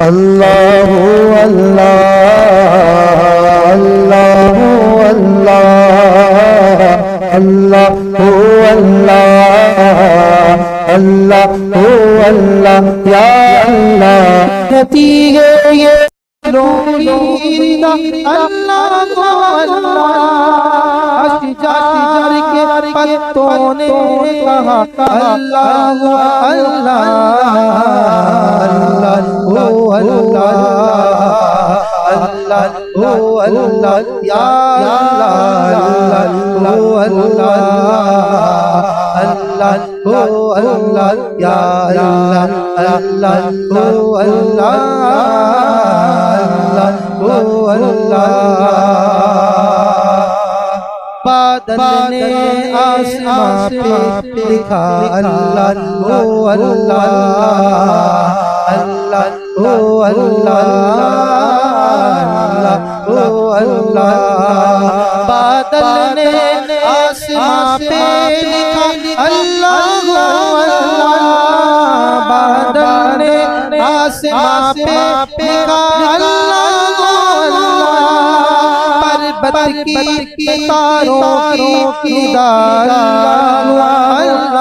اللہ اللہ اللہ اللہ اللہ اللہ اللہ اللہ یا اللہ کہتی ہے یہ روئیدہ اللہ کو اللہ اشجار کے پتوں نے کہا اللہ اللہ اللہ اللہ اللہ اللہ یا اللہ اللہ اللہ اللہ یا اللہ اللہ اللہ بادل نے آسمان پہ لکھا اللہ اللہ اللہ اللہ اللہ بادل نے آسمان پہ لکھا اللہ اللہ بادل نے آسمان پہ لکھا اللہ پربت کی تاروں کی دار اللہ اللہ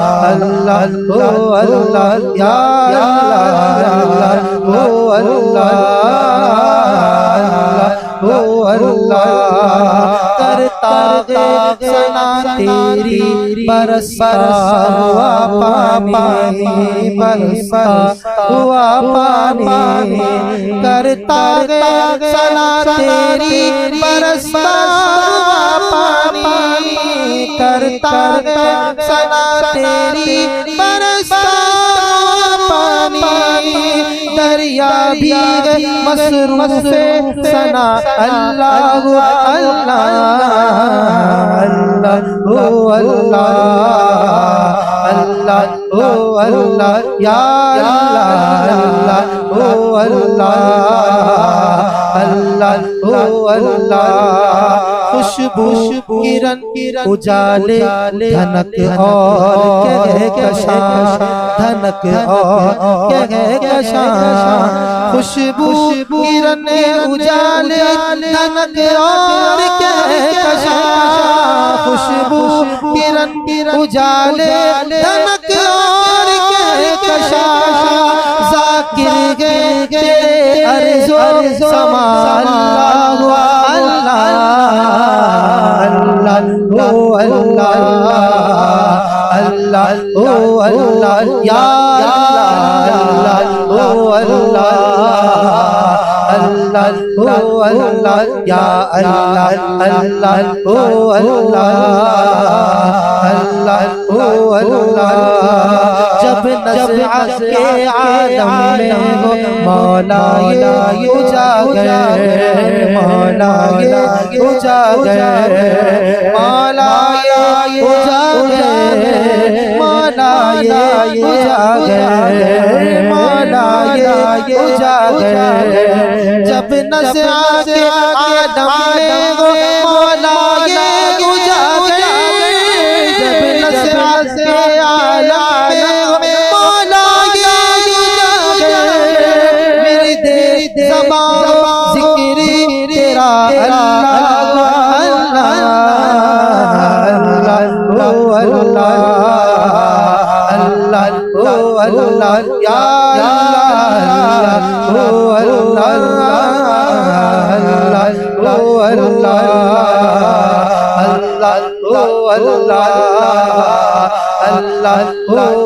اللہ اللہ یا اللہ کرتا ہے ثنا تیری برستا ہوا پانی برستا ہوا پانی کرتا ہے ثنا تیری برستا ہوا پانی کرتا ہے ثنا تیری برستا دریا بھی مصروف ثنا اللہ اللہ اللہ اللہ اللہ یا اللہ اللہ اللہ خوشبو کرن اجالے دھنک اور کہکشاں دھنک اور کہکشاں خوشبو کرن اجالے دھنک اور کہکشاں خوشبو کرن اجالے دھنک اور کہکشاں ذاکر گے ارض و سما اللہ اللہ اللہ اللہ یا اللہ یا اللہ جب نزعت کے عالم میں ہو مولا یہ اجاگر مولا یہ اجاگر مولا یہ اجاگر مولا یہ اجاگر مولا یہ اجاگر جب نزعت کے عالم میں ہو مولا یہ اجاگر جب نزعت کے عالم میں ہو مولا یہ اجاگر ورد زبان ذکر تیرا اللہ یا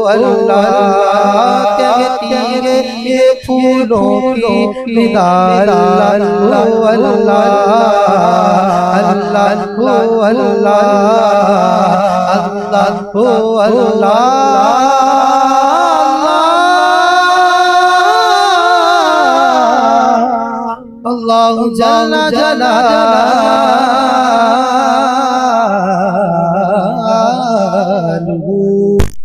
اللہ کہتی ہے یہ پھولوں کی نگار اللہ اللہ جل جلالہ